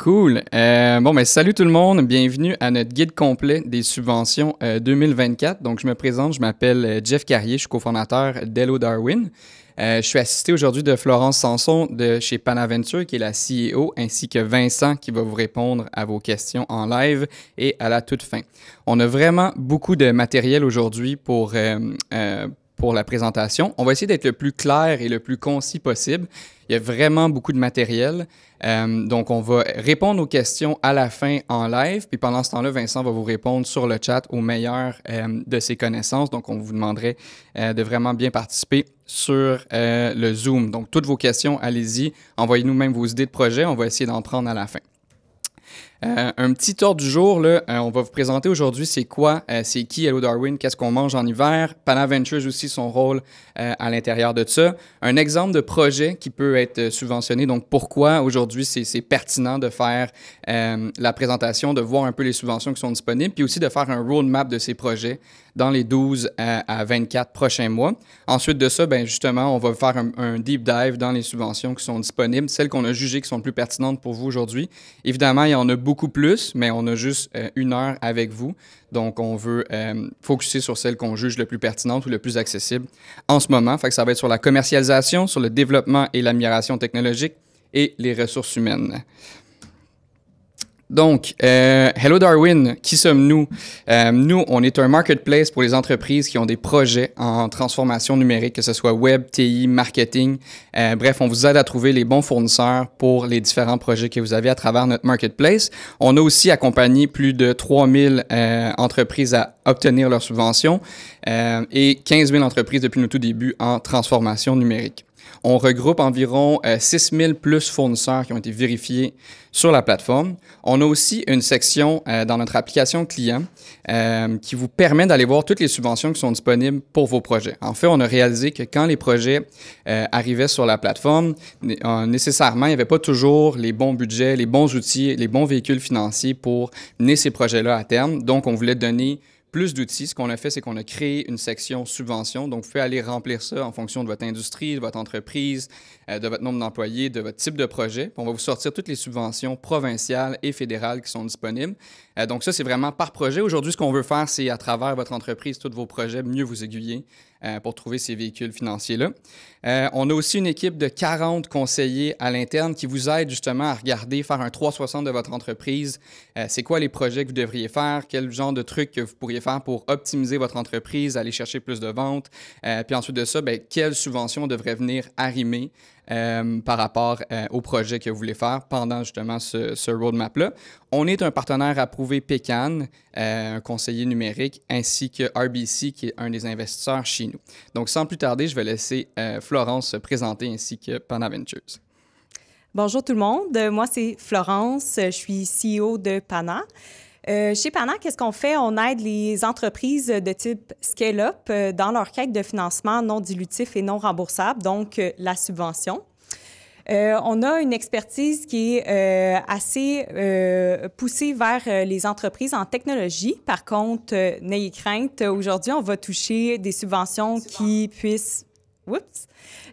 Cool. Salut tout le monde. Bienvenue à notre guide complet des subventions 2024. Donc, je me présente. Je m'appelle Jeff Carrier. Je suis cofondateur d'Hello Darwin. Je suis assisté aujourd'hui de Florence Sanson de chez Panaventure, qui est la CEO, ainsi que Vincent, qui va vous répondre à vos questions en live et à la toute fin. On a vraiment beaucoup de matériel aujourd'hui pour la présentation. On va essayer d'être le plus clair et le plus concis possible. Il y a vraiment beaucoup de matériel. Donc, on va répondre aux questions à la fin en live. Puis pendant ce temps-là, Vincent va vous répondre sur le chat au meilleur de ses connaissances. Donc, on vous demanderait de vraiment bien participer sur le Zoom. Donc, toutes vos questions, allez-y. Envoyez-nous même vos idées de projet. On va essayer d'en prendre à la fin. Un petit tour du jour, là, on va vous présenter aujourd'hui c'est qui Hello Darwin, qu'est-ce qu'on mange en hiver, Panaventure aussi son rôle à l'intérieur de ça, un exemple de projet qui peut être subventionné, donc pourquoi aujourd'hui c'est pertinent de faire la présentation, de voir un peu les subventions qui sont disponibles, puis aussi de faire un roadmap de ces projets dans les 12 à 24 prochains mois. Ensuite de ça, ben justement, on va faire un deep dive dans les subventions qui sont disponibles, celles qu'on a jugées qui sont les plus pertinentes pour vous aujourd'hui. Évidemment, il y en a beaucoup plus, mais on a juste 1 heure avec vous. Donc, on veut focuser sur celles qu'on juge le plus pertinentes ou le plus accessible en ce moment. Fait que ça va être sur la commercialisation, sur le développement et l'amélioration technologique et les ressources humaines. Donc, Hello Darwin, qui sommes-nous? Nous, on est un marketplace pour les entreprises qui ont des projets en transformation numérique, que ce soit web, TI, marketing. Bref, on vous aide à trouver les bons fournisseurs pour les différents projets que vous avez à travers notre marketplace. On a aussi accompagné plus de 3000 entreprises à obtenir leurs subventions et 15 000 entreprises depuis nos tout débuts en transformation numérique. On regroupe environ 6 000 plus fournisseurs qui ont été vérifiés sur la plateforme. On a aussi une section dans notre application client qui vous permet d'aller voir toutes les subventions qui sont disponibles pour vos projets. En fait, on a réalisé que quand les projets arrivaient sur la plateforme, nécessairement, il n'y avait pas toujours les bons budgets, les bons outils, les bons véhicules financiers pour mener ces projets-là à terme. Donc, on voulait donner plus d'outils. Ce qu'on a fait, c'est qu'on a créé une section subvention. Donc, vous pouvez aller remplir ça en fonction de votre industrie, de votre entreprise, de votre nombre d'employés, de votre type de projet. Puis on va vous sortir toutes les subventions provinciales et fédérales qui sont disponibles. Donc, ça, c'est vraiment par projet. Aujourd'hui, ce qu'on veut faire, c'est à travers votre entreprise, tous vos projets, mieux vous aiguiller pour trouver ces véhicules financiers-là. On a aussi une équipe de 40 conseillers à l'interne qui vous aident justement à regarder, faire un 360 de votre entreprise. C'est quoi les projets que vous devriez faire? Quel genre de trucs que vous pourriez faire pour optimiser votre entreprise, aller chercher plus de ventes? Puis ensuite de ça, quelles subventions devraient venir arrimer par rapport au projet que vous voulez faire pendant justement ce roadmap-là. On est un partenaire approuvé PECAN, un conseiller numérique, ainsi que RBC, qui est un des investisseurs chez nous. Donc, sans plus tarder, je vais laisser Florence se présenter ainsi que Panaventure. Bonjour tout le monde, moi c'est Florence, je suis CEO de Pana. Chez Pana, qu'est-ce qu'on fait? On aide les entreprises de type scale-up dans leur quête de financement non dilutif et non remboursable, donc la subvention. On a une expertise qui est assez poussée vers les entreprises en technologie. Par contre, n'ayez crainte, aujourd'hui, on va toucher des subventions qui puissent...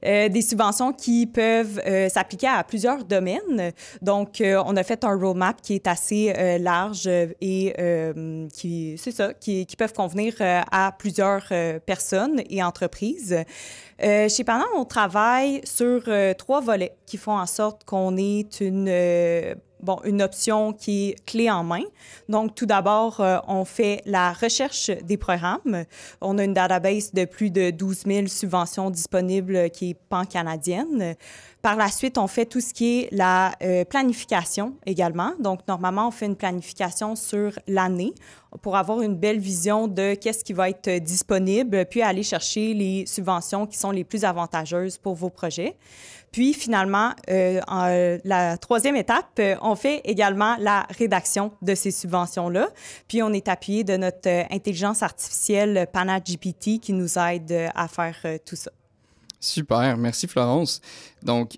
des subventions qui peuvent s'appliquer à plusieurs domaines. Donc, on a fait un roadmap qui est assez large et qui peuvent convenir à plusieurs personnes et entreprises. Chez Pana, on travaille sur 3 volets qui font en sorte qu'on ait une option qui est clé en main. Donc, tout d'abord, on fait la recherche des programmes. On a une database de plus de 12 000 subventions disponibles qui est pan-canadienne. Par la suite, on fait tout ce qui est la planification également. Donc, normalement, on fait une planification sur l'année pour avoir une belle vision de qu'est-ce qui va être disponible, puis aller chercher les subventions qui sont les plus avantageuses pour vos projets. Puis, finalement, la 3e étape, on fait également la rédaction de ces subventions-là. Puis, on est appuyé de notre intelligence artificielle PanaGPT qui nous aide à faire tout ça. Super, merci Florence. Donc,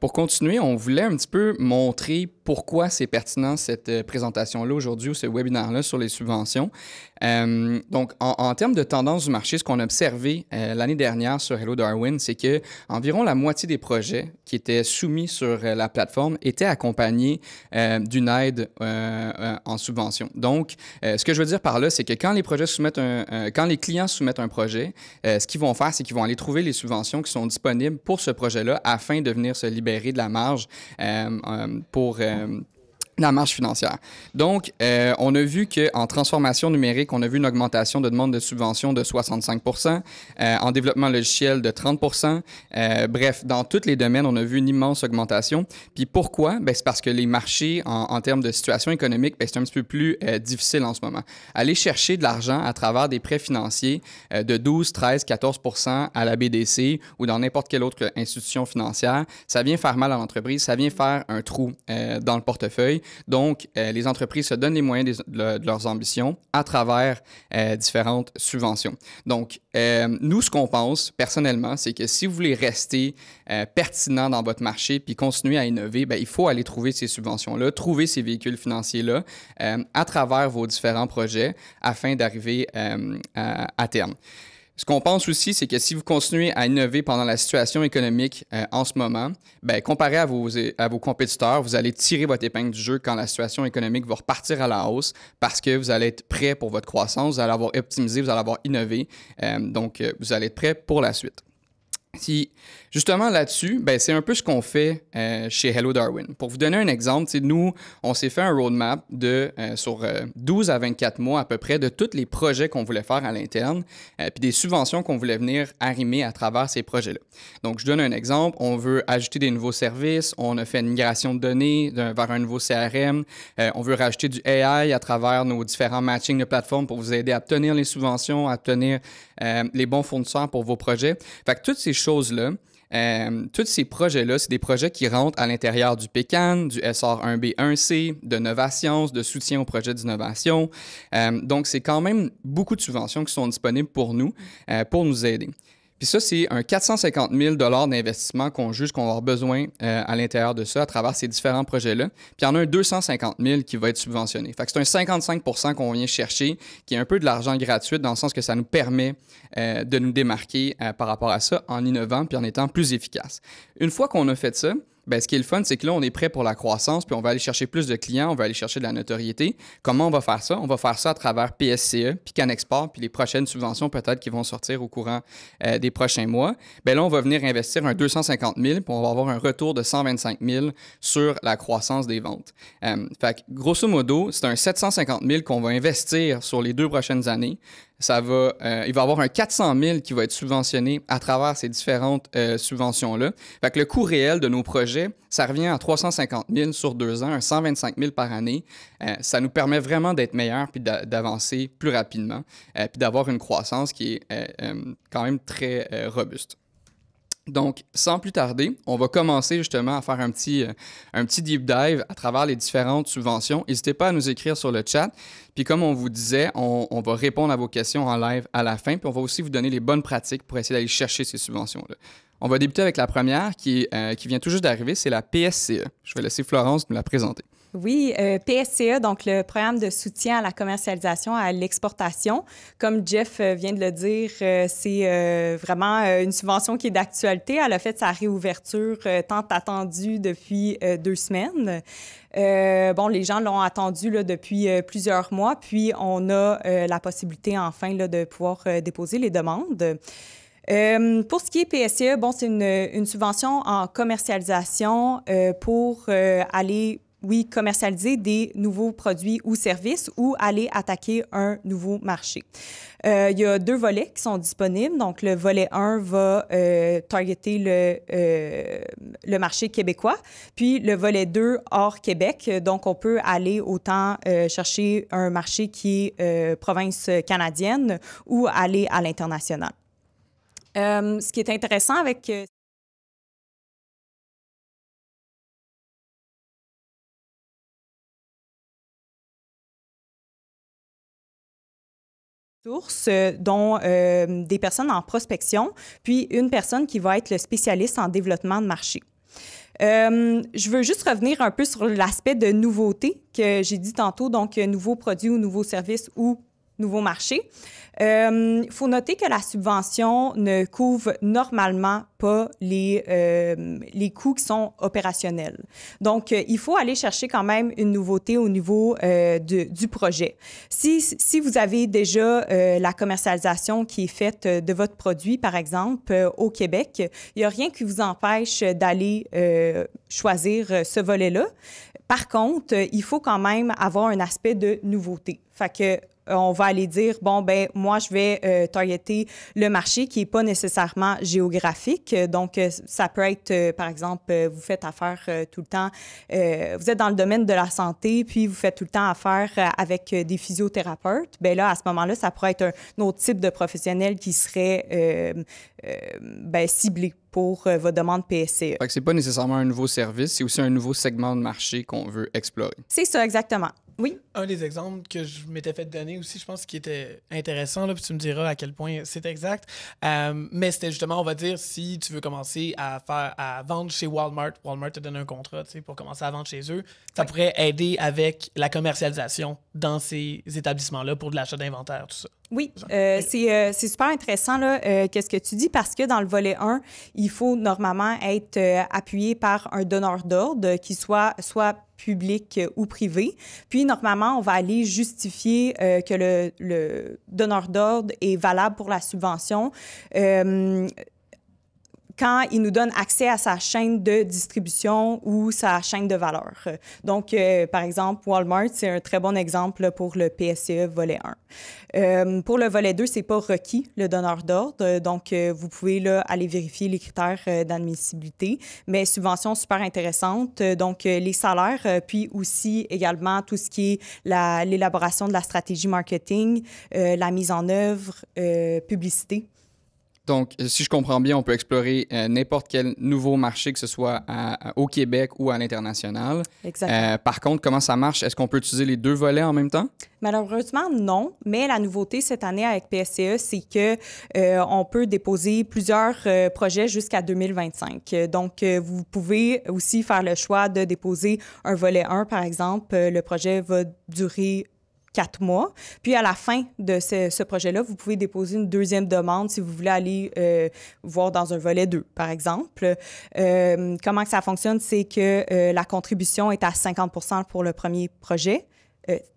pour continuer, on voulait un petit peu montrer pourquoi c'est pertinent cette présentation-là aujourd'hui ou ce webinaire-là sur les subventions. Donc, en termes de tendance du marché, ce qu'on a observé l'année dernière sur Hello Darwin, c'est que environ la moitié des projets qui étaient soumis sur la plateforme étaient accompagnés d'une aide en subvention. Donc, ce que je veux dire par là, c'est que quand les projets soumettent quand les clients soumettent un projet, ce qu'ils vont faire, c'est qu'ils vont aller trouver les subventions qui sont disponibles pour ce projet-là afin de venir se libérer de la marge pour la marge financière. Donc, on a vu qu'en transformation numérique, on a vu une augmentation de demande de subvention de 65 en développement logiciel de 30 bref, dans tous les domaines, on a vu une immense augmentation. Puis pourquoi? Ben, c'est parce que les marchés, en termes de situation économique, ben, c'est un petit peu plus difficile en ce moment. Aller chercher de l'argent à travers des prêts financiers de 12, 13, 14 à la BDC ou dans n'importe quelle autre institution financière, ça vient faire mal à l'entreprise, ça vient faire un trou dans le portefeuille. Donc, les entreprises se donnent les moyens de leurs ambitions à travers différentes subventions. Donc, nous, ce qu'on pense personnellement, c'est que si vous voulez rester pertinent dans votre marché puis continuer à innover, bien, il faut aller trouver ces subventions-là, trouver ces véhicules financiers-là à travers vos différents projets afin d'arriver à terme. Ce qu'on pense aussi, c'est que si vous continuez à innover pendant la situation économique en ce moment, bien, comparé à vos compétiteurs, vous allez tirer votre épingle du jeu quand la situation économique va repartir à la hausse parce que vous allez être prêt pour votre croissance, vous allez avoir optimisé, vous allez avoir innové. Donc, vous allez être prêt pour la suite. Si, justement là-dessus, ben, c'est un peu ce qu'on fait chez Hello Darwin. Pour vous donner un exemple, nous, on s'est fait un roadmap sur 12 à 24 mois à peu près de tous les projets qu'on voulait faire à l'interne, puis des subventions qu'on voulait venir arrimer à travers ces projets-là. Donc, je donne un exemple. On veut ajouter des nouveaux services. On a fait une migration de données vers un nouveau CRM. On veut rajouter du AI à travers nos différents matchings de plateformes pour vous aider à obtenir les subventions, à obtenir les bons fournisseurs pour vos projets. Fait que toutes ces choses-là, tous ces projets-là, c'est des projets qui rentrent à l'intérieur du PECAN, du SR1B1C, de Novascience, de soutien aux projets d'innovation. Donc, c'est quand même beaucoup de subventions qui sont disponibles pour nous aider. Puis ça, c'est un 450 000 d'investissement qu'on juge qu'on va avoir besoin à l'intérieur de ça, à travers ces différents projets-là. Puis il y en a un 250 000 qui va être subventionné. Fait que c'est un 55 qu'on vient chercher, qui est un peu de l'argent gratuit, dans le sens que ça nous permet de nous démarquer par rapport à ça en innovant puis en étant plus efficace. Une fois qu'on a fait ça, ben, ce qui est le fun, c'est que là, on est prêt pour la croissance, puis on va aller chercher plus de clients, on va aller chercher de la notoriété. Comment on va faire ça? On va faire ça à travers PSCE, puis CanExport, puis les prochaines subventions peut-être qui vont sortir au courant des prochains mois. Ben là, on va venir investir un 250 000, puis on va avoir un retour de 125 000 sur la croissance des ventes. Fait que, grosso modo, c'est un 750 000 qu'on va investir sur les 2 prochaines années. Il va y avoir un 400 000 qui va être subventionné à travers ces différentes subventions-là. Fait que le coût réel de nos projets, ça revient à 350 000 sur 2 ans, un 125 000 par année. Ça nous permet vraiment d'être meilleurs puis d'avancer plus rapidement puis d'avoir une croissance qui est quand même très robuste. Donc, sans plus tarder, on va commencer justement à faire un petit deep dive à travers les différentes subventions. N'hésitez pas à nous écrire sur le chat. Puis comme on vous disait, on va répondre à vos questions en live à la fin. Puis on va aussi vous donner les bonnes pratiques pour essayer d'aller chercher ces subventions-là. On va débuter avec la première qui vient tout juste d'arriver, c'est la PSCE. Je vais laisser Florence nous la présenter. Oui, PSCE, donc le programme de soutien à la commercialisation, à l'exportation. Comme Jeff vient de le dire, c'est vraiment une subvention qui est d'actualité. Elle a fait sa réouverture tant attendue depuis 2 semaines. Bon, les gens l'ont attendu là, depuis plusieurs mois, puis on a la possibilité enfin là, de pouvoir déposer les demandes. Pour ce qui est PSCE, bon, c'est une subvention en commercialisation pour aller commercialiser des nouveaux produits ou services ou aller attaquer un nouveau marché. Il y a 2 volets qui sont disponibles. Donc, le volet 1 va targeter le marché québécois, puis le volet 2 hors Québec. Donc, on peut aller autant chercher un marché qui est province canadienne ou aller à l'international. Ce qui est intéressant avec sources, dont des personnes en prospection, puis une personne qui va être le spécialiste en développement de marché. Je veux juste revenir un peu sur l'aspect de nouveauté que j'ai dit tantôt, donc nouveaux produits ou nouveaux services ou nouveaux marchés. Il faut noter que la subvention ne couvre normalement pas les coûts qui sont opérationnels. Donc, il faut aller chercher quand même une nouveauté au niveau du projet. Si vous avez déjà la commercialisation qui est faite de votre produit, par exemple, au Québec, il n'y a rien qui vous empêche d'aller choisir ce volet-là. Par contre, il faut quand même avoir un aspect de nouveauté. Fait que on va aller dire, bon, ben moi, je vais targeter le marché qui n'est pas nécessairement géographique. Donc, ça peut être, par exemple, vous faites affaire tout le temps, vous êtes dans le domaine de la santé, puis vous faites tout le temps affaire avec des physiothérapeutes. Bien là, à ce moment-là, ça pourrait être un autre type de professionnel qui serait ciblé pour votre demande PSCE. Fait que c'est pas nécessairement un nouveau service, c'est aussi un nouveau segment de marché qu'on veut explorer. C'est ça, exactement. Oui. Un des exemples que je m'étais fait donner aussi, je pense, qui était intéressant, là, puis tu me diras à quel point c'est exact, mais c'était justement, on va dire, si tu veux commencer à vendre chez Walmart te donne un contrat, tu sais, pour commencer à vendre chez eux, ça pourrait aider avec la commercialisation dans ces établissements-là pour de l'achat d'inventaire, tout ça. Oui, c'est super intéressant là, qu'est-ce que tu dis, parce que dans le volet 1, il faut normalement être appuyé par un donneur d'ordre qui soit public ou privé. Puis, normalement, on va aller justifier que le donneur d'ordre est valable pour la subvention quand il nous donne accès à sa chaîne de distribution ou sa chaîne de valeur. Donc, par exemple, Walmart, c'est un très bon exemple pour le PSCE volet 1. Pour le volet 2, c'est pas requis, le donneur d'ordre. Donc, vous pouvez là, aller vérifier les critères d'admissibilité. Mais subvention super intéressante. Donc, les salaires, puis aussi également tout ce qui est l'élaboration de la stratégie marketing, la mise en œuvre, publicité. Donc, si je comprends bien, on peut explorer n'importe quel nouveau marché, que ce soit au Québec ou à l'international. Exactement. Par contre, comment ça marche? Est-ce qu'on peut utiliser les deux volets en même temps? Malheureusement, non. Mais la nouveauté cette année avec PSCE, c'est que on peut déposer plusieurs projets jusqu'à 2025. Donc, vous pouvez aussi faire le choix de déposer un volet 1, par exemple. Le projet va durer 4 mois. Puis, à la fin de ce projet-là, vous pouvez déposer une deuxième demande si vous voulez aller voir dans un volet 2, par exemple. Comment que ça fonctionne? C'est que la contribution est à 50 % pour le premier projet,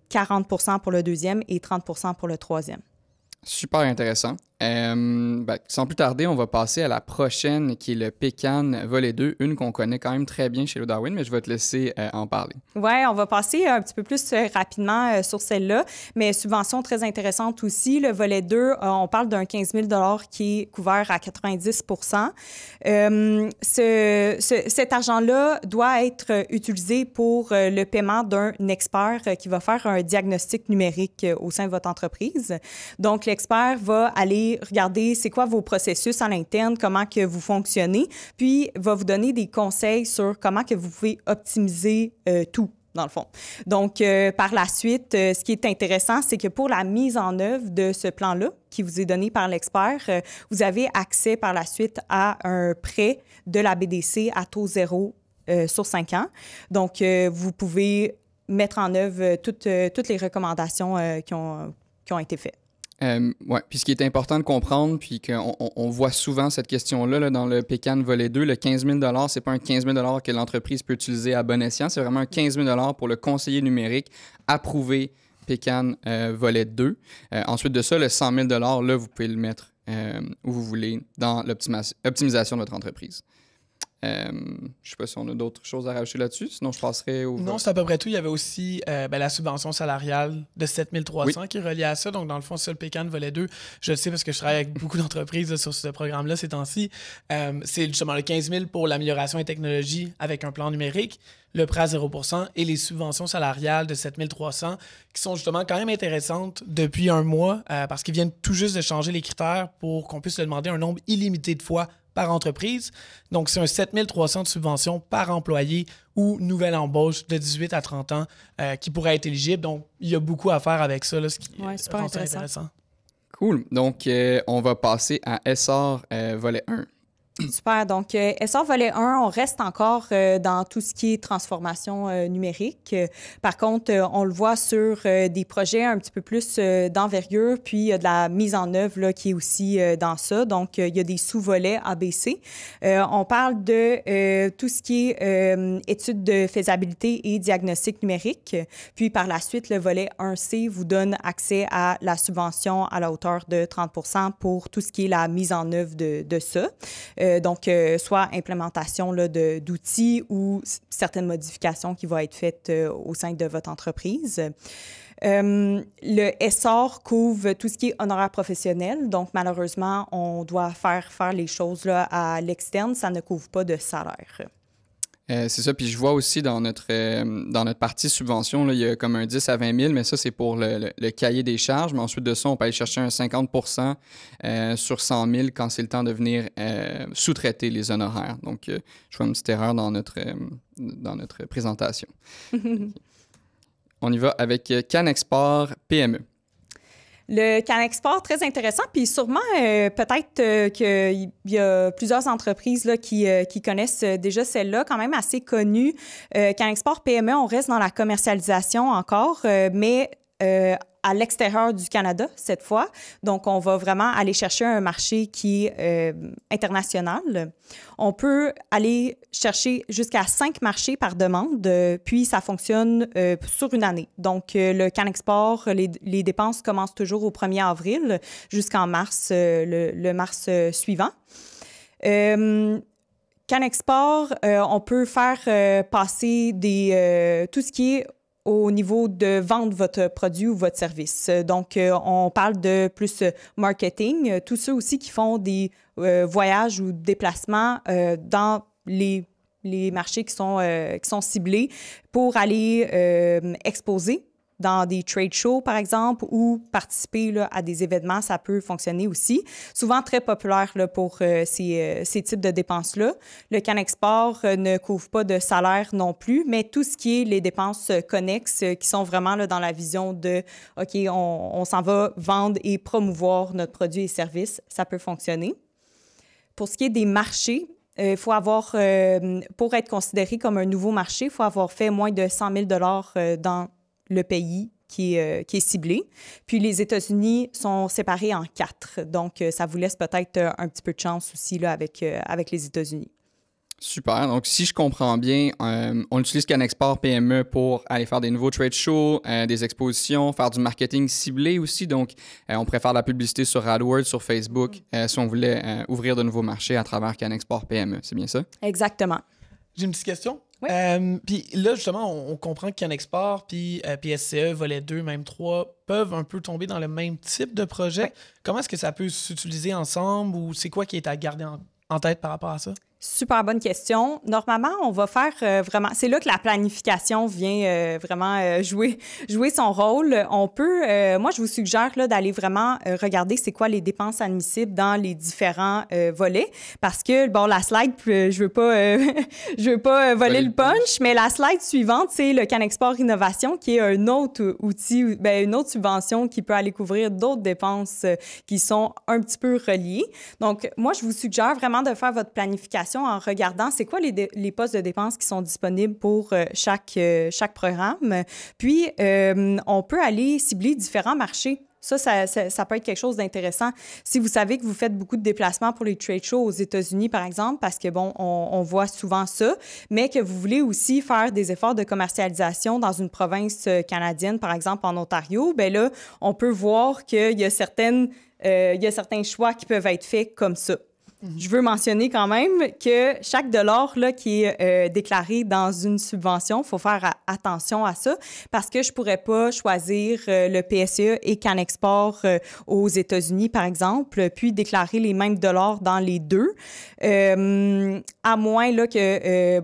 40 % pour le deuxième et 30 % pour le troisième. Super intéressant. Sans plus tarder, on va passer à la prochaine, qui est le Pécan volet 2, une qu'on connaît quand même très bien chez Hello Darwin, mais je vais te laisser en parler. Oui, on va passer un petit peu plus rapidement sur celle-là, mais subvention très intéressante aussi. Le volet 2, on parle d'un 15 000 $ qui est couvert à 90 %. Cet argent-là doit être utilisé pour le paiement d'un expert qui va faire un diagnostic numérique au sein de votre entreprise. Donc, l'expert va aller regarder c'est quoi vos processus à l'interne, comment que vous fonctionnez, puis va vous donner des conseils sur comment que vous pouvez optimiser tout, dans le fond. Donc, par la suite, ce qui est intéressant, c'est que pour la mise en œuvre de ce plan-là, qui vous est donné par l'expert, vous avez accès par la suite à un prêt de la BDC à taux zéro sur 5 ans. Donc, vous pouvez mettre en œuvre toutes les recommandations qui ont été faites. Oui, puis ce qui est important de comprendre, puis qu'on voit souvent cette question-là là, dans le Pécan volet 2, le 15 000 $, c'est pas un 15 000 $ que l'entreprise peut utiliser à bon escient, c'est vraiment un 15 000 $ pour le conseiller numérique approuvé Pécan volet 2. Ensuite de ça, le 100 000 $, là, vous pouvez le mettre où vous voulez dans l'optimisation de votre entreprise. Je ne sais pas si on a d'autres choses à rajouter là-dessus, sinon je passerai au... Non, c'est à peu près tout. Il y avait aussi la subvention salariale de 7 300 qui est reliée à ça. Donc, dans le fond, ça, le Pécan volet 2, je le sais parce que je travaille avec beaucoup d'entreprises là, sur ce programme-là ces temps-ci. C'est justement le 15 000 pour l'amélioration des technologies avec un plan numérique, le prêt à 0 % et les subventions salariales de 7 300 qui sont justement quand même intéressantes depuis un mois parce qu'ils viennent tout juste de changer les critères pour qu'on puisse le demander un nombre illimité de fois par entreprise. Donc, c'est un 7 300 de subventions par employé ou nouvelle embauche de 18 à 30 ans qui pourrait être éligible. Donc, il y a beaucoup à faire avec ça, là, ce qui super rend ça intéressant. Cool. Donc, on va passer à Essor volet 1. Super. Donc, Essor volet 1, on reste encore dans tout ce qui est transformation numérique. Par contre, on le voit sur des projets un petit peu plus d'envergure, puis il y a de la mise en œuvre là, qui est aussi dans ça. Donc, il y a des sous-volets ABC. On parle de tout ce qui est études de faisabilité et diagnostic numérique. Puis, par la suite, le volet 1C vous donne accès à la subvention à la hauteur de 30 % pour tout ce qui est la mise en œuvre de ça. Donc, soit implémentation là, d'outils ou certaines modifications qui vont être faites au sein de votre entreprise. Le Essor couvre tout ce qui est honoraires professionnels. Donc, malheureusement, on doit faire les choses là, à l'externe. Ça ne couvre pas de salaire. C'est ça. Puis je vois aussi dans notre partie subvention, là, il y a comme un 10 à 20 000, mais ça, c'est pour le cahier des charges. Mais ensuite de ça, on peut aller chercher un 50 % sur 100 000 quand c'est le temps de venir sous-traiter les honoraires. Donc, je vois une petite erreur dans notre présentation. On y va avec CanExport PME. Le CanExport, très intéressant, puis sûrement peut-être qu'il y a plusieurs entreprises là, qui connaissent déjà celle-là, quand même assez connue. CanExport PME, on reste dans la commercialisation encore, mais à l'extérieur du Canada cette fois. Donc, on va vraiment aller chercher un marché qui est international. On peut aller chercher jusqu'à 5 marchés par demande, puis ça fonctionne sur une année. Donc, le CanExport, les dépenses commencent toujours au 1er avril jusqu'en mars, le mars suivant. CanExport, on peut faire passer tout ce qui est au niveau de vendre votre produit ou votre service. Donc, on parle de plus marketing. Tous ceux aussi qui font des voyages ou déplacements dans les marchés qui sont ciblés pour aller exposer dans des trade shows, par exemple, ou participer là, à des événements, ça peut fonctionner aussi. Souvent très populaire là, pour ces types de dépenses-là. Le CanExport ne couvre pas de salaire non plus, mais tout ce qui est les dépenses connexes qui sont vraiment là, dans la vision de « OK, on s'en va vendre et promouvoir notre produit et service », ça peut fonctionner. Pour ce qui est des marchés, il faut avoir, pour être considéré comme un nouveau marché, il faut avoir fait moins de 100 000 $ dans le pays qui est ciblé. Puis les États-Unis sont séparés en 4. Donc, ça vous laisse peut-être un petit peu de chance aussi là, avec les États-Unis. Super. Donc, si je comprends bien, on utilise CanExport PME pour aller faire des nouveaux trade shows, des expositions, faire du marketing ciblé aussi. Donc, on pourrait faire de la publicité sur AdWords, sur Facebook, si on voulait ouvrir de nouveaux marchés à travers CanExport PME. C'est bien ça? Exactement. J'ai une petite question. Oui. Puis là, justement, on comprend que CanExport puis SCE, volet 2, même 3, peuvent un peu tomber dans le même type de projet. Oui. Comment est-ce que ça peut s'utiliser ensemble ou c'est quoi qui est à garder en tête par rapport à ça? Super bonne question. Normalement, on va faire vraiment... C'est là que la planification vient vraiment jouer son rôle. On peut... moi, je vous suggère là, d'aller vraiment regarder c'est quoi les dépenses admissibles dans les différents volets parce que, bon, la slide, je veux pas voler le punch, mais la slide suivante, c'est le CanExport Innovation qui est un autre outil, une autre subvention qui peut aller couvrir d'autres dépenses qui sont un petit peu reliées. Donc, moi, je vous suggère vraiment de faire votre planification en regardant c'est quoi les postes de dépenses qui sont disponibles pour chaque programme. Puis, on peut aller cibler différents marchés. Ça peut être quelque chose d'intéressant. Si vous savez que vous faites beaucoup de déplacements pour les trade shows aux États-Unis, par exemple, parce que, bon, on voit souvent ça, mais que vous voulez aussi faire des efforts de commercialisation dans une province canadienne, par exemple en Ontario, bien là, on peut voir qu'il y a certains choix qui peuvent être faits comme ça. Je veux mentionner quand même que chaque dollar là, qui est déclaré dans une subvention, il faut faire attention à ça parce que je ne pourrais pas choisir le PSE et CanExport aux États-Unis, par exemple, puis déclarer les mêmes dollars dans les deux, à moins là, que,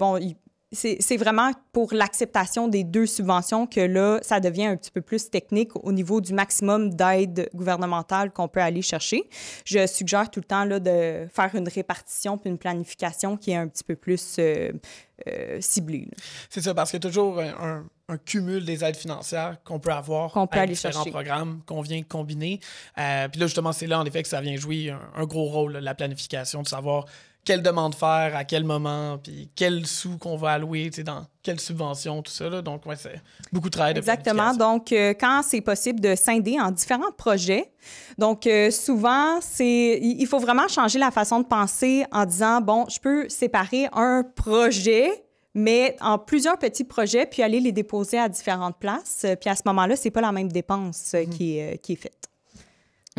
c'est vraiment pour l'acceptation des deux subventions que là, ça devient un petit peu plus technique au niveau du maximum d'aide gouvernementale qu'on peut aller chercher. Je suggère tout le temps là, de faire une répartition puis une planification qui est un petit peu plus ciblée. Là. C'est ça, parce qu'il y a toujours un un cumul des aides financières qu'on peut avoir qu'on peut avec aller différents chercher. programmes qu'on vient combiner. Puis là, justement, c'est là, en effet, que ça vient jouer un gros rôle, là, la planification, de savoir quelle demande faire, à quel moment, puis quels sous qu'on va allouer, dans quelle subvention, tout ça. Là. Donc, ouais, c'est beaucoup de travail de Exactement. planification. Donc, quand c'est possible de scinder en différents projets, donc souvent, il faut vraiment changer la façon de penser en disant, bon, je peux séparer un projet, mais en plusieurs petits projets, puis aller les déposer à différentes places. Puis à ce moment-là, c'est pas la même dépense qui est faite.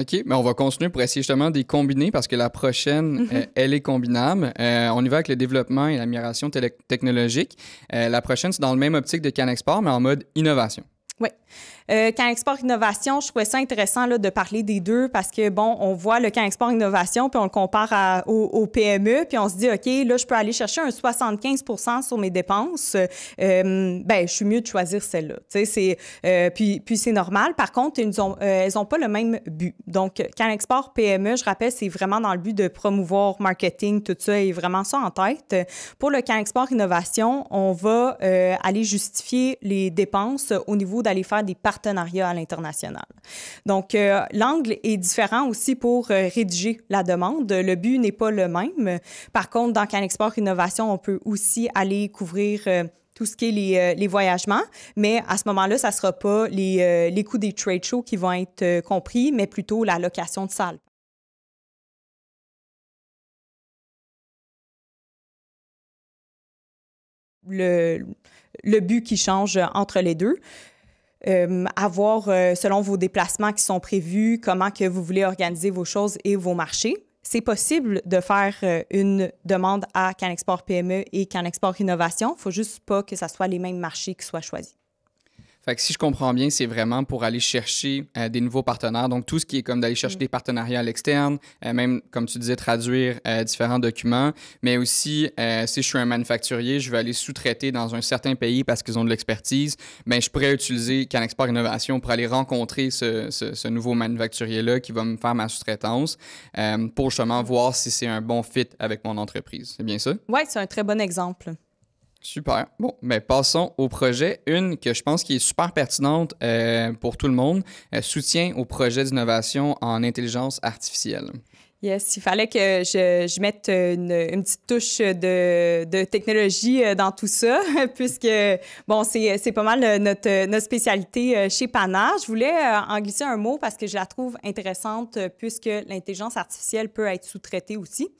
OK, mais on va continuer pour essayer justement de les combiner parce que la prochaine, elle est combinable. On y va avec le développement et l'amélioration technologique. La prochaine, c'est dans le même optique de CanExport, mais en mode innovation. Oui. CanExport Innovation, je trouvais ça intéressant là, de parler des deux parce que, bon, on voit le CanExport Innovation, puis on le compare au PME, puis on se dit, OK, là, je peux aller chercher un 75 % sur mes dépenses. Je suis mieux de choisir celle-là. Tu sais, puis c'est normal. Par contre, elles ont pas le même but. Donc, CanExport PME, je rappelle, c'est vraiment dans le but de promouvoir marketing, tout ça, et vraiment ça en tête. Pour le CanExport Innovation, on va aller justifier les dépenses au niveau d'aller faire des partenariats à l'international. Donc, l'angle est différent aussi pour rédiger la demande. Le but n'est pas le même. Par contre, dans CanExport Innovation, on peut aussi aller couvrir tout ce qui est les voyagements, mais à ce moment-là, ça ne sera pas les coûts des trade shows qui vont être compris, mais plutôt la location de salle. Le but qui change entre les deux. Avoir, selon vos déplacements qui sont prévus, comment que vous voulez organiser vos choses et vos marchés. C'est possible de faire une demande à CanExport PME et CanExport Innovation. Il ne faut juste pas que ce soit les mêmes marchés qui soient choisis. Fait que si je comprends bien, c'est vraiment pour aller chercher des nouveaux partenaires. Donc, tout ce qui est comme d'aller chercher des partenariats à l'externe, même, comme tu disais, traduire différents documents. Mais aussi, si je suis un manufacturier, je veux aller sous-traiter dans un certain pays parce qu'ils ont de l'expertise, bien, je pourrais utiliser CanExport Innovation pour aller rencontrer ce nouveau manufacturier-là qui va me faire ma sous-traitance pour justement voir si c'est un bon fit avec mon entreprise. C'est bien ça? Oui, c'est un très bon exemple. Super. Bon, mais passons au projet. Une que je pense qui est super pertinente pour tout le monde, soutien au projet d'innovation en intelligence artificielle. Yes, il fallait que je mette une petite touche de technologie dans tout ça, puisque, bon, c'est pas mal notre spécialité chez Pana. Je voulais en glisser un mot parce que je la trouve intéressante, puisque l'intelligence artificielle peut être sous-traitée aussi.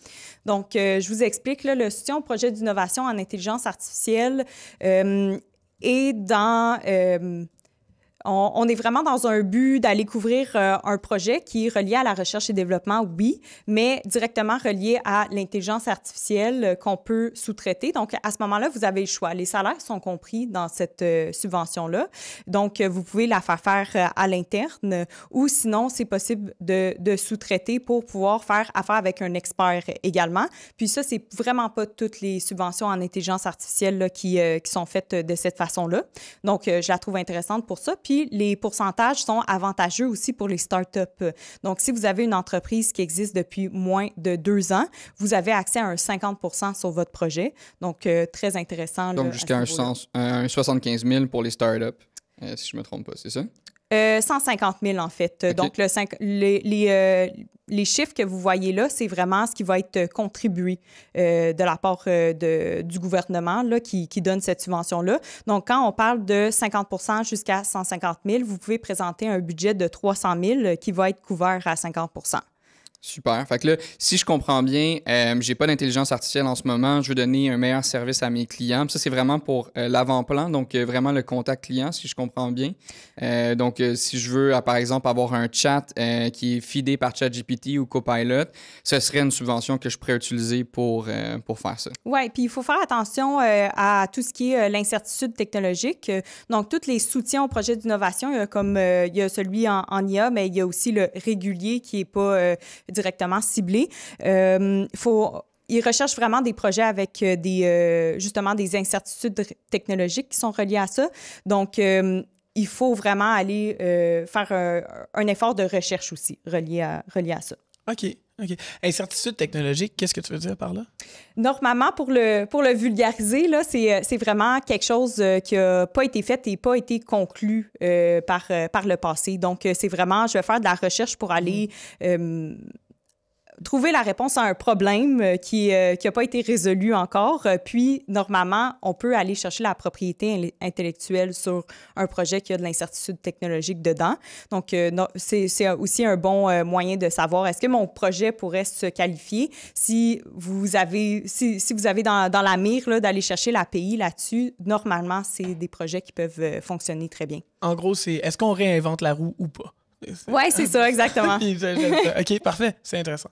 Donc, je vous explique, là, le soutien au projet d'innovation en intelligence artificielle est dans... On est vraiment dans un but d'aller couvrir un projet qui est relié à la recherche et développement, oui, mais directement relié à l'intelligence artificielle qu'on peut sous-traiter. Donc, à ce moment-là, vous avez le choix. Les salaires sont compris dans cette subvention-là. Donc, vous pouvez la faire à l'interne ou sinon, c'est possible de sous-traiter pour pouvoir faire affaire avec un expert également. Puis ça, c'est vraiment pas toutes les subventions en intelligence artificielle là, qui sont faites de cette façon-là. Donc, je la trouve intéressante pour ça. Puis, les pourcentages sont avantageux aussi pour les startups. Donc, si vous avez une entreprise qui existe depuis moins de 2 ans, vous avez accès à un 50 % sur votre projet. Donc, très intéressant. Donc, jusqu'à un 75 000 pour les startups, si je ne me trompe pas, c'est ça? 150 000, en fait. Okay. Donc, les chiffres que vous voyez là, c'est vraiment ce qui va être contribué de la part du gouvernement là, qui donne cette subvention-là. Donc, quand on parle de 50 % jusqu'à 150 000, vous pouvez présenter un budget de 300 000 qui va être couvert à 50 %. Super. Fait que là, si je comprends bien, j'ai pas d'intelligence artificielle en ce moment. Je veux donner un meilleur service à mes clients. Puis ça, c'est vraiment pour l'avant-plan, donc vraiment le contact client, si je comprends bien. Donc, si je veux, par exemple, avoir un chat qui est feedé par ChatGPT ou Copilot, ce serait une subvention que je pourrais utiliser pour faire ça. Oui, puis il faut faire attention à tout ce qui est l'incertitude technologique. Donc, tous les soutiens au projet d'innovation, il y a celui en IA, mais il y a aussi le régulier qui n'est pas directement ciblé. Ils recherchent vraiment des projets avec justement des incertitudes technologiques qui sont reliées à ça. Donc, il faut vraiment aller faire un effort de recherche aussi relié à ça. OK. OK. Incertitude technologique, qu'est-ce que tu veux dire par là? Normalement, pour le vulgariser, là, c'est vraiment quelque chose qui n'a pas été fait et pas été conclu par le passé. Donc, c'est vraiment, je vais faire de la recherche pour aller trouver la réponse à un problème qui n'a pas été résolu encore. Puis, normalement, on peut aller chercher la propriété intellectuelle sur un projet qui a de l'incertitude technologique dedans. Donc, c'est aussi un bon moyen de savoir est-ce que mon projet pourrait se qualifier si vous avez dans la mire là, d'aller chercher l'API là-dessus. Normalement, c'est des projets qui peuvent fonctionner très bien. En gros, c'est est-ce qu'on réinvente la roue ou pas? Oui, c'est ça, exactement. OK, parfait. C'est intéressant.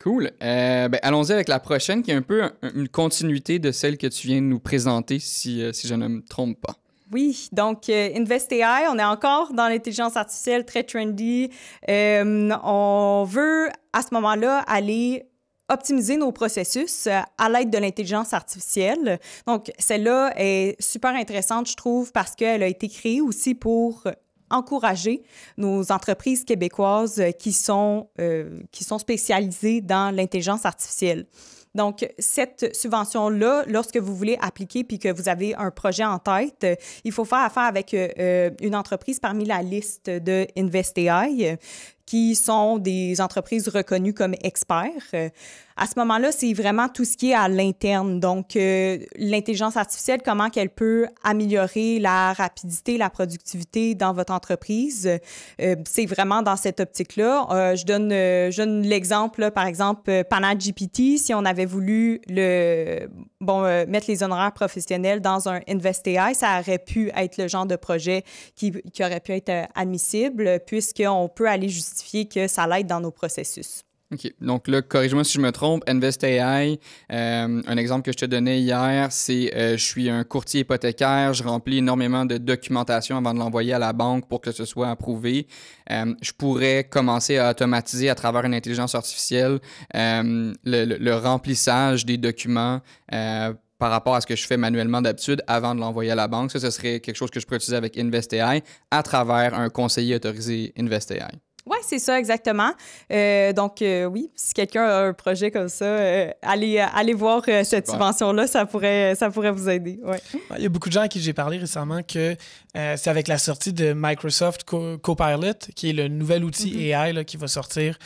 Cool. Allons-y avec la prochaine, qui est un peu une continuité de celle que tu viens de nous présenter, si je ne me trompe pas. Oui, donc InvestAI, on est encore dans l'intelligence artificielle très trendy. On veut, à ce moment-là, aller optimiser nos processus à l'aide de l'intelligence artificielle. Donc, celle-là est super intéressante, je trouve, parce qu'elle a été créée aussi pour encourager nos entreprises québécoises qui sont spécialisées dans l'intelligence artificielle. Donc, cette subvention-là, lorsque vous voulez appliquer puis que vous avez un projet en tête, il faut faire affaire avec une entreprise parmi la liste de InvestAI qui sont des entreprises reconnues comme experts. À ce moment-là, c'est vraiment tout ce qui est à l'interne. Donc, l'intelligence artificielle, comment qu'elle peut améliorer la rapidité, la productivité dans votre entreprise. C'est vraiment dans cette optique-là. Je donne l'exemple, là, par exemple, PanaGPT, si on avait voulu mettre les honoraires professionnels dans un InvestAI, ça aurait pu être le genre de projet qui aurait pu être admissible, puisqu'on peut aller justifier que ça l'aide dans nos processus. OK. Donc là, corrige-moi si je me trompe, InvestAI, un exemple que je te donnais hier, c'est je suis un courtier hypothécaire, je remplis énormément de documentation avant de l'envoyer à la banque pour que ce soit approuvé. Je pourrais commencer à automatiser à travers une intelligence artificielle le remplissage des documents par rapport à ce que je fais manuellement d'habitude avant de l'envoyer à la banque. Ça, ce serait quelque chose que je pourrais utiliser avec InvestAI à travers un conseiller autorisé InvestAI. Oui, c'est ça, exactement. Donc, oui, si quelqu'un a un projet comme ça, allez voir cette subvention-là, ça pourrait vous aider. Ouais. Il y a beaucoup de gens à qui j'ai parlé récemment que c'est avec la sortie de Microsoft Copilot, qui est le nouvel outil AI là, qui va sortir,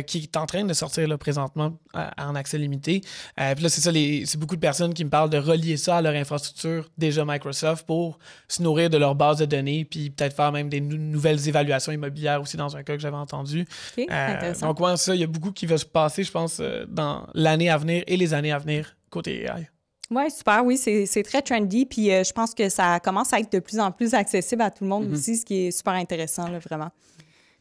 qui est en train de sortir là, présentement en accès limité. Puis là, c'est beaucoup de personnes qui me parlent de relier ça à leur infrastructure déjà Microsoft pour se nourrir de leur base de données, puis peut-être faire même des nouvelles évaluations immobilières aussi dans un cas que j'avais entendu. Okay, intéressant. Donc, ouais, ça, il y a beaucoup qui va se passer, je pense, dans l'année à venir et les années à venir côté AI. Oui, super. Oui, c'est très trendy. Puis je pense que ça commence à être de plus en plus accessible à tout le monde aussi, ce qui est super intéressant, là, vraiment.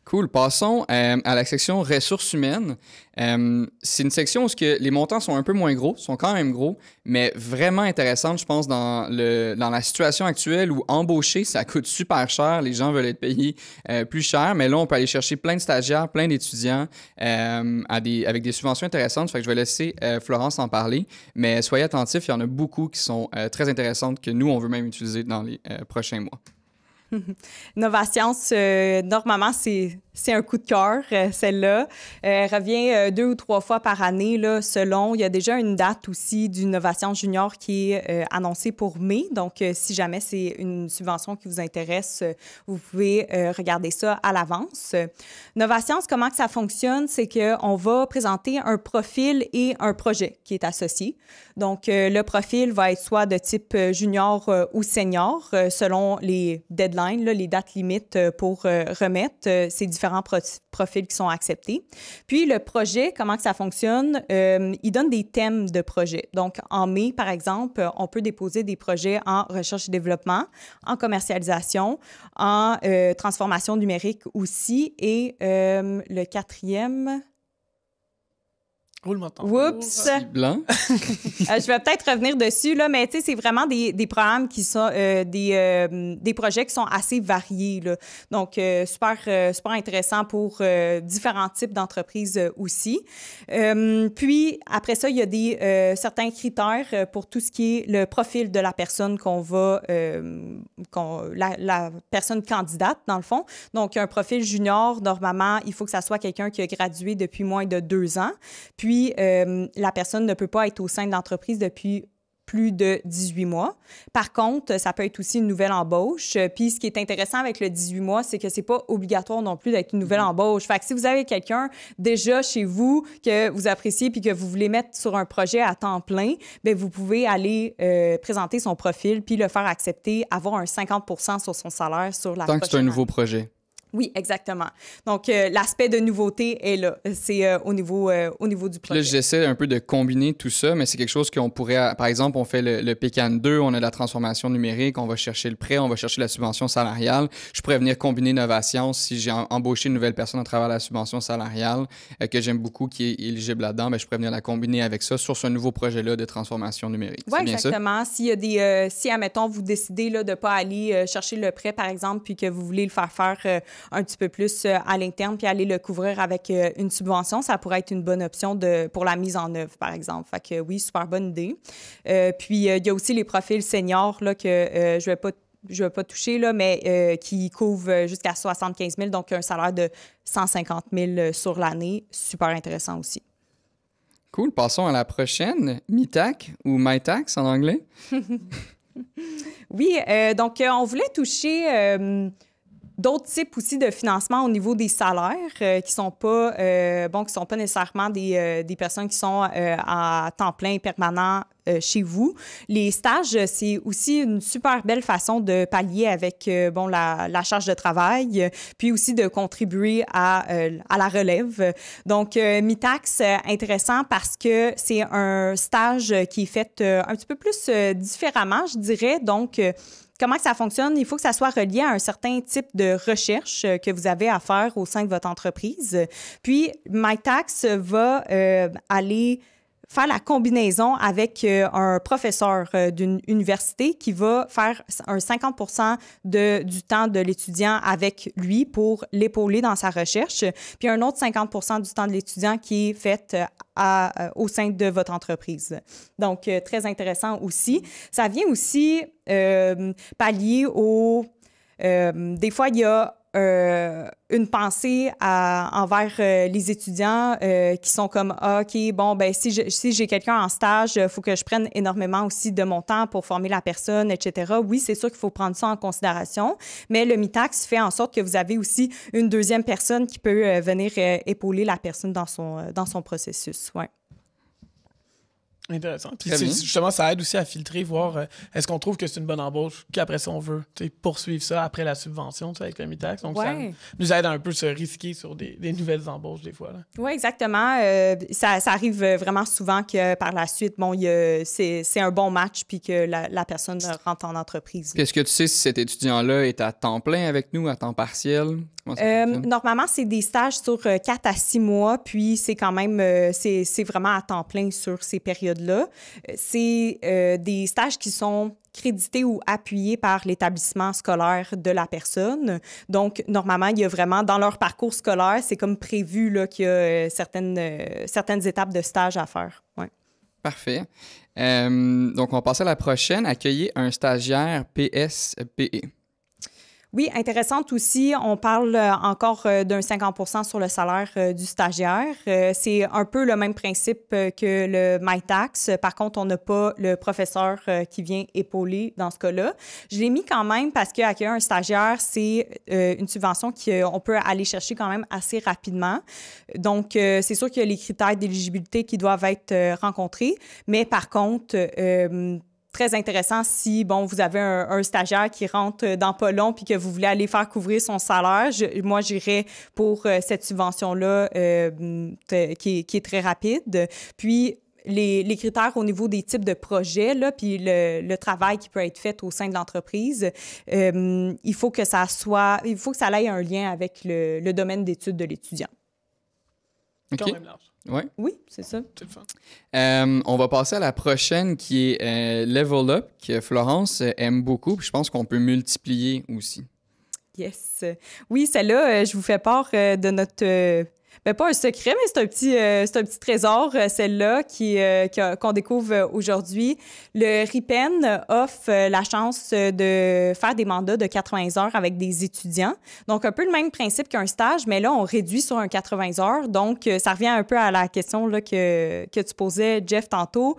Cool. Passons à la section ressources humaines. C'est une section où les montants sont un peu moins gros, sont quand même gros, mais vraiment intéressante, je pense, dans la situation actuelle où embaucher, ça coûte super cher. Les gens veulent être payés plus cher, mais là, on peut aller chercher plein de stagiaires, plein d'étudiants avec des subventions intéressantes. Fait que je vais laisser Florence en parler, mais soyez attentifs, il y en a beaucoup qui sont très intéressantes que nous, on veut même utiliser dans les prochains mois. Novascience, normalement, c'est un coup de cœur, celle-là. Revient 2 ou 3 fois par année, là, selon. Il y a déjà une date aussi du Novascience Junior qui est annoncée pour mai. Donc, si jamais c'est une subvention qui vous intéresse, vous pouvez regarder ça à l'avance. Novascience, comment que ça fonctionne? C'est qu'on va présenter un profil et un projet qui est associé. Donc, le profil va être soit de type junior ou senior, selon les deadlines, là, les dates limites pour remettre ces différents profils qui sont acceptés. Puis, le projet, comment que ça fonctionne? Il donne des thèmes de projet. Donc, en mai, par exemple, on peut déposer des projets en recherche et développement, en commercialisation, en transformation numérique aussi. Et le quatrième... Roulement de tambour. Oups! Blanc. Je vais peut-être revenir dessus, là, mais tu sais, c'est vraiment des programmes qui sont des projets qui sont assez variés, là. Donc, super intéressant pour différents types d'entreprises aussi. Puis, après ça, il y a des certains critères pour tout ce qui est le profil de la personne qu'on va, la personne candidate, dans le fond. Donc, un profil junior, normalement, il faut que ça soit quelqu'un qui a gradué depuis moins de 2 ans. Puis, la personne ne peut pas être au sein de l'entreprise depuis plus de 18 mois. Par contre, ça peut être aussi une nouvelle embauche. Puis, ce qui est intéressant avec le 18 mois, c'est que c'est pas obligatoire non plus d'être une nouvelle embauche. Fait que si vous avez quelqu'un déjà chez vous que vous appréciez puis que vous voulez mettre sur un projet à temps plein, bien, vous pouvez aller présenter son profil puis le faire accepter, avoir un 50 % sur son salaire sur la Tant que c'est un nouveau année. projet. Oui, exactement. Donc, l'aspect de nouveauté est là. C'est au niveau du Puis là, projet. j'essaie un peu de combiner tout ça, mais c'est quelque chose qu'on pourrait... Par exemple, on fait le PCAN 2, on a la transformation numérique, on va chercher le prêt, on va chercher la subvention salariale. Je pourrais venir combiner Novation si j'ai embauché une nouvelle personne à travers la subvention salariale que j'aime beaucoup, qui est éligible là-dedans, bien, je pourrais venir la combiner avec ça sur ce nouveau projet-là de transformation numérique. Oui, C'est bien exactement. S'il y a si, admettons, vous décidez là, de ne pas aller chercher le prêt, par exemple, puis que vous voulez le faire un petit peu plus à l'interne, puis aller le couvrir avec une subvention, ça pourrait être une bonne option pour la mise en œuvre, par exemple. Fait que oui, super bonne idée. Puis, il y a aussi les profils seniors là, que je vais pas toucher, là, mais qui couvrent jusqu'à 75 000, donc un salaire de 150 000 sur l'année. Super intéressant aussi. Cool. Passons à la prochaine. MiTax ou MyTax en anglais. Oui, donc on voulait toucher d'autres types aussi de financement au niveau des salaires qui sont pas nécessairement des personnes qui sont à temps plein permanent chez vous. Les stages, c'est aussi une super belle façon de pallier avec la charge de travail, puis aussi de contribuer à la relève. Donc, MiTax, intéressant parce que c'est un stage qui est fait un petit peu plus différemment, je dirais. Donc, comment que ça fonctionne? Il faut que ça soit relié à un certain type de recherche que vous avez à faire au sein de votre entreprise. Puis, MyTax va aller faire la combinaison avec un professeur d'une université qui va faire un 50 % du temps de l'étudiant avec lui pour l'épauler dans sa recherche, puis un autre 50 % du temps de l'étudiant qui est fait au sein de votre entreprise. Donc, très intéressant aussi. Ça vient aussi pallier des fois, il y a une pensée envers les étudiants qui sont comme OK, bon, ben si j'ai quelqu'un en stage, il faut que je prenne énormément aussi de mon temps pour former la personne, etc. Oui, c'est sûr qu'il faut prendre ça en considération, mais le MiTax fait en sorte que vous avez aussi une deuxième personne qui peut venir épauler la personne dans son processus. Ouais. Intéressant. Puis justement, ça aide aussi à filtrer, voir est-ce qu'on trouve que c'est une bonne embauche, qu'après ça, on veut poursuivre ça après la subvention avec le MiTax. Donc, ça nous aide à un peu se risquer sur des nouvelles embauches des fois. Oui, exactement. Ça arrive vraiment souvent que par la suite, c'est un bon match puis que la personne rentre en entreprise. Est-ce que tu sais si cet étudiant-là est à temps plein avec nous, à temps partiel? Normalement, c'est des stages sur 4 à 6 mois, puis c'est quand même, c'est vraiment à temps plein sur ces périodes-là. C'est des stages qui sont crédités ou appuyés par l'établissement scolaire de la personne. Donc, normalement, il y a vraiment, dans leur parcours scolaire, c'est comme prévu là, qu'il y a certaines étapes de stage à faire. Ouais. Parfait. Donc, on va passer à la prochaine. Accueillir un stagiaire PSPE. Oui, intéressante aussi. On parle encore d'un 50 % sur le salaire du stagiaire. C'est un peu le même principe que le MyTax. Par contre, on n'a pas le professeur qui vient épauler dans ce cas-là. Je l'ai mis quand même parce qu'accueillir un stagiaire, c'est une subvention qu'on peut aller chercher quand même assez rapidement. Donc, c'est sûr qu'il y a les critères d'éligibilité qui doivent être rencontrés. Mais par contre, très intéressant si, vous avez un stagiaire qui rentre dans pas long puis que vous voulez aller faire couvrir son salaire. Moi, j'irais pour cette subvention-là qui est très rapide. Puis, les critères au niveau des types de projets, là, puis le travail qui peut être fait au sein de l'entreprise, il faut que ça ait un lien avec le domaine d'études de l'étudiant. OK. Quand même large. Ouais. Oui, c'est ça. C'est le fun. On va passer à la prochaine qui est Level Up, que Florence aime beaucoup. Puis je pense qu'on peut multiplier aussi. Yes. Oui, celle-là, je vous fais part de notre... pas un secret, mais c'est un petit trésor, celle-là, qu'on découvre aujourd'hui. Le RIPEN offre la chance de faire des mandats de 80 heures avec des étudiants. Donc, un peu le même principe qu'un stage, mais là, on réduit sur un 80 heures. Donc, ça revient un peu à la question là, que tu posais, Jeff, tantôt.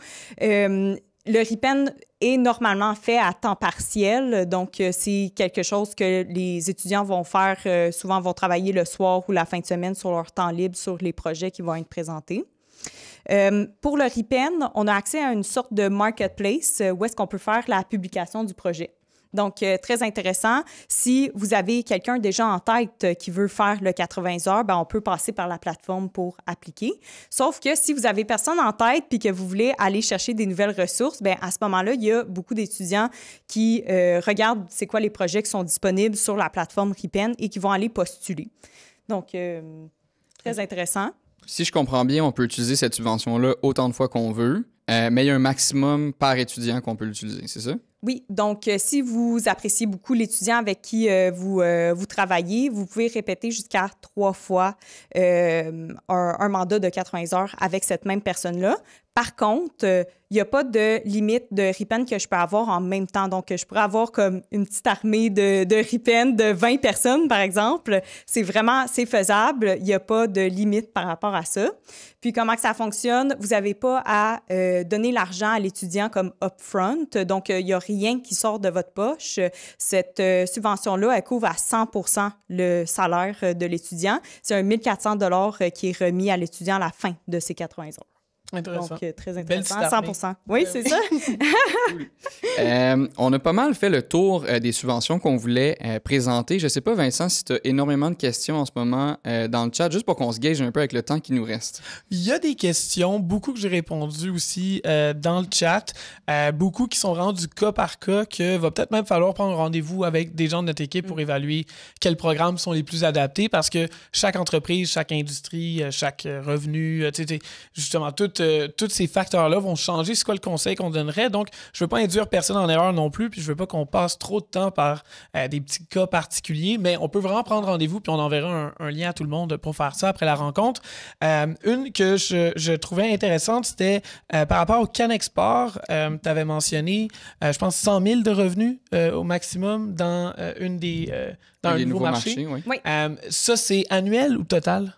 Le RIPEN est normalement fait à temps partiel, donc c'est quelque chose que les étudiants vont faire, souvent vont travailler le soir ou la fin de semaine sur leur temps libre sur les projets qui vont être présentés. Pour le RIPEN, on a accès à une sorte de marketplace où est-ce qu'on peut faire la publication du projet. Donc, très intéressant. Si vous avez quelqu'un déjà en tête qui veut faire le 80 heures, on peut passer par la plateforme pour appliquer. Sauf que si vous avez personne en tête puis que vous voulez aller chercher des nouvelles ressources, à ce moment-là, il y a beaucoup d'étudiants qui regardent c'est quoi les projets qui sont disponibles sur la plateforme RIPEN et qui vont aller postuler. Donc, très intéressant. Si je comprends bien, on peut utiliser cette subvention-là autant de fois qu'on veut, mais il y a un maximum par étudiant qu'on peut l'utiliser, c'est ça? Oui, donc si vous appréciez beaucoup l'étudiant avec qui vous travaillez, vous pouvez répéter jusqu'à 3 fois un mandat de 80 heures avec cette même personne-là. Par contre, il n'y a pas de limite de RIPEN que je peux avoir en même temps. Donc, je pourrais avoir comme une petite armée de RIPEN de 20 personnes, par exemple. C'est faisable. Il n'y a pas de limite par rapport à ça. Puis, comment que ça fonctionne? Vous n'avez pas à donner l'argent à l'étudiant comme upfront. Donc, il n'y a rien qui sort de votre poche. Cette subvention-là, elle couvre à 100% le salaire de l'étudiant. C'est un 1 400 $ qui est remis à l'étudiant à la fin de ses 80 heures. Intéressant. Donc, très intéressant. 100%. Oui, c'est ça. On a pas mal fait le tour des subventions qu'on voulait présenter. Je sais pas, Vincent, si tu as énormément de questions en ce moment dans le chat, juste pour qu'on se gauge un peu avec le temps qui nous reste. Il y a des questions, beaucoup que j'ai répondu aussi dans le chat, beaucoup qui sont rendus cas par cas, que va peut-être même falloir prendre rendez-vous avec des gens de notre équipe pour évaluer quels programmes sont les plus adaptés, parce que chaque entreprise, chaque industrie, chaque revenu, justement, tous ces facteurs-là vont changer c'est quoi le conseil qu'on donnerait. Donc, je veux pas induire personne en erreur non plus, puis je veux pas qu'on passe trop de temps par des petits cas particuliers, mais on peut vraiment prendre rendez-vous, puis on enverra un lien à tout le monde pour faire ça après la rencontre. Une que je trouvais intéressante, c'était par rapport au CanExport. Tu avais mentionné, je pense, 100 000 de revenus au maximum dans dans un nouveau marché. Oui. Oui. Ça, c'est annuel ou total?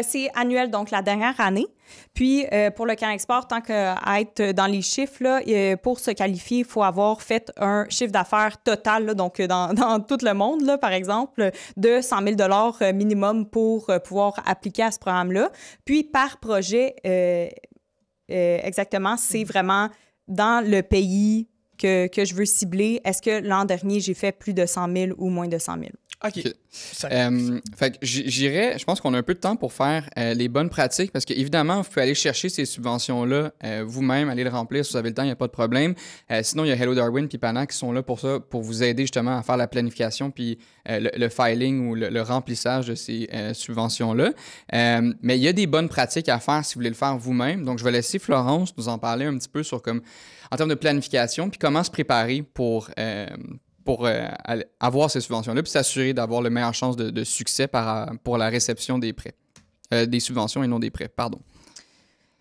C'est annuel, donc la dernière année. Puis, pour le CanExport, tant qu'à être dans les chiffres, là, pour se qualifier, il faut avoir fait un chiffre d'affaires total, là, donc dans tout le monde, là, par exemple, de 100 000 $ minimum pour pouvoir appliquer à ce programme-là. Puis, par projet, exactement, c'est vraiment dans le pays que je veux cibler. Est-ce que l'an dernier, j'ai fait plus de 100 000 ou moins de 100 000? OK. Fait que j'irais, je pense qu'on a un peu de temps pour faire les bonnes pratiques parce qu'évidemment, vous pouvez aller chercher ces subventions-là vous-même, aller le remplir si vous avez le temps, il n'y a pas de problème. Sinon, il y a Hello Darwin puis Pana qui sont là pour ça, pour vous aider justement à faire la planification puis le filing ou le remplissage de ces subventions-là. Mais il y a des bonnes pratiques à faire si vous voulez le faire vous-même. Donc, je vais laisser Florence nous en parler un petit peu sur en termes de planification puis comment se préparer pour avoir ces subventions-là, puis s'assurer d'avoir la meilleure chance de succès pour la réception des prêts. Des subventions et non des prêts, pardon.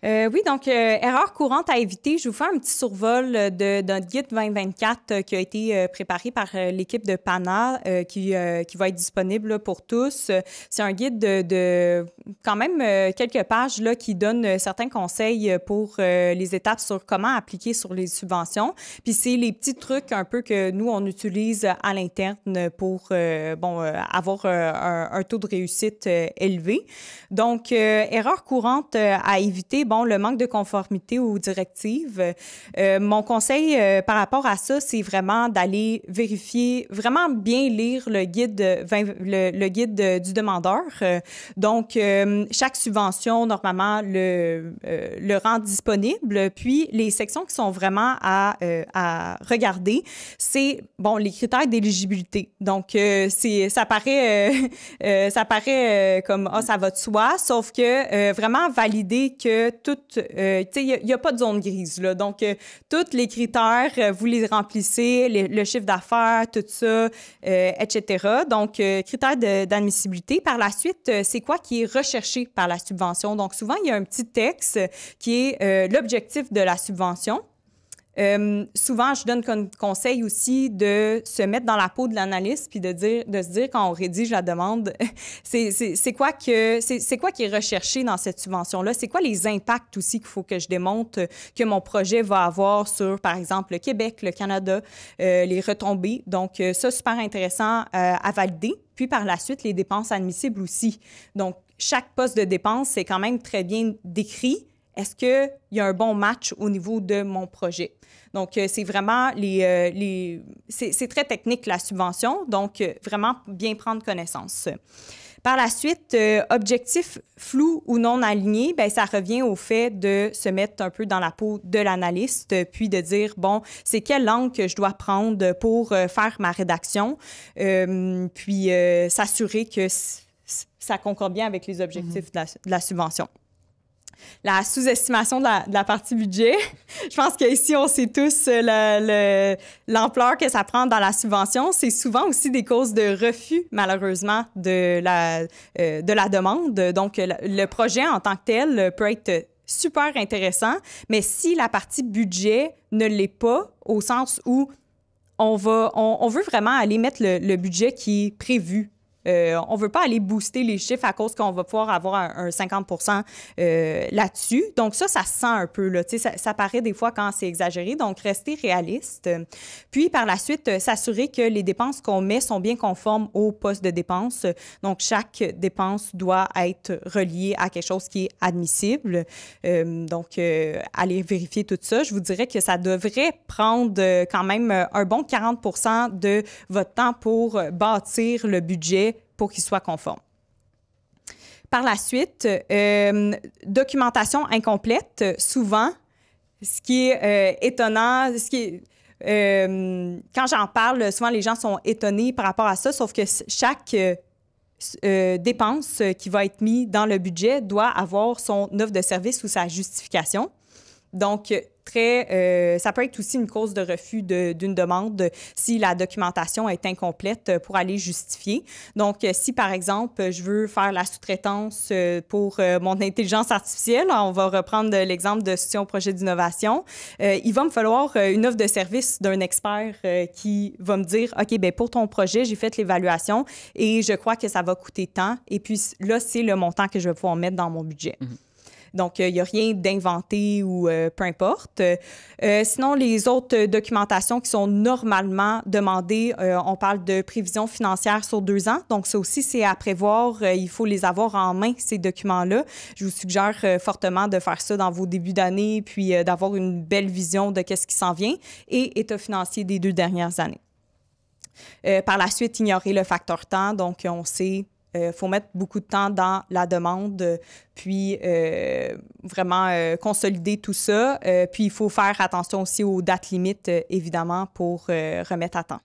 Oui, donc, erreur courante à éviter. Je vous fais un petit survol de notre guide 2024 qui a été préparé par l'équipe de Pana, qui va être disponible là, pour tous. C'est un guide de quand même quelques pages là, qui donne certains conseils pour les étapes sur comment appliquer sur les subventions. Puis c'est les petits trucs un peu que nous, on utilise à l'interne pour avoir un taux de réussite élevé. Donc, erreur courante à éviter, bon, le manque de conformité aux directives. Mon conseil par rapport à ça, c'est vraiment d'aller vérifier, vraiment bien lire le guide, le guide du demandeur. Donc, chaque subvention, normalement, le rend disponible. Puis, les sections qui sont vraiment à regarder, c'est, bon, les critères d'éligibilité. Donc, ça paraît comme, ça va de soi, sauf que vraiment valider que tout, tu sais, il n'y a pas de zone grise, là. Donc, tous les critères, vous les remplissez, le chiffre d'affaires, tout ça, etc. Donc, critères d'admissibilité. Par la suite, c'est quoi qui est recherché par la subvention? Donc, souvent, il y a un petit texte qui est l'objectif de la subvention. Souvent, je donne comme conseil aussi de se mettre dans la peau de l'analyste puis de se dire quand on rédige la demande, c'est quoi qui est recherché dans cette subvention-là? C'est quoi les impacts aussi qu'il faut que je démontre que mon projet va avoir sur, par exemple, le Québec, le Canada, les retombées. Donc, ça, super intéressant à valider. Puis, par la suite, les dépenses admissibles aussi. Donc, chaque poste de dépense, c'est quand même très bien décrit. Est-ce qu'il y a un bon match au niveau de mon projet? Donc, c'est vraiment c'est très technique, la subvention. Donc, vraiment bien prendre connaissance. Par la suite, objectif flou ou non aligné, bien, ça revient au fait de se mettre un peu dans la peau de l'analyste, puis de dire, bon, c'est quelle langue que je dois prendre pour faire ma rédaction, puis s'assurer que ça concorde bien avec les objectifs de la subvention. La sous-estimation de la partie budget. Je pense qu'ici, on sait tous l'ampleur que ça prend dans la subvention. C'est souvent aussi des causes de refus, malheureusement, de la demande. Donc, le projet en tant que tel peut être super intéressant, mais si la partie budget ne l'est pas, au sens où on veut vraiment aller mettre le budget qui est prévu. On ne veut pas aller booster les chiffres à cause qu'on va pouvoir avoir un 50 là-dessus. Donc, ça se sent un peu, là. Tu sais, ça paraît des fois quand c'est exagéré. Donc, rester réaliste. Puis, par la suite, s'assurer que les dépenses qu'on met sont bien conformes au poste de dépense. Donc, chaque dépense doit être reliée à quelque chose qui est admissible. Donc, aller vérifier tout ça. Je vous dirais que ça devrait prendre quand même un bon 40 de votre temps pour bâtir le budget pour qu'il soit conforme. Par la suite, documentation incomplète, souvent, ce qui est étonnant, quand j'en parle, souvent les gens sont étonnés par rapport à ça, sauf que chaque dépense qui va être mise dans le budget doit avoir son offre de service ou sa justification. Donc, ça peut être aussi une cause de refus d'une demande si la documentation est incomplète pour aller justifier. Donc, si, par exemple, je veux faire la sous-traitance pour mon intelligence artificielle, on va reprendre l'exemple de soutien au projet d'innovation, il va me falloir une offre de service d'un expert qui va me dire, OK, bien, pour ton projet, j'ai fait l'évaluation et je crois que ça va coûter tant. Et puis là, c'est le montant que je vais pouvoir mettre dans mon budget. Mm-hmm. Donc, il n'y a rien d'inventé ou peu importe. Sinon, les autres documentations qui sont normalement demandées, on parle de prévision financière sur 2 ans. Donc, ça aussi, c'est à prévoir. Il faut les avoir en main, ces documents-là. Je vous suggère fortement de faire ça dans vos débuts d'année, puis d'avoir une belle vision de qu'est-ce qui s'en vient et état financier des 2 dernières années. Par la suite, ignorer le facteur temps. Donc, on sait... faut mettre beaucoup de temps dans la demande, puis vraiment consolider tout ça. Puis il faut faire attention aussi aux dates limites, évidemment, pour remettre à temps.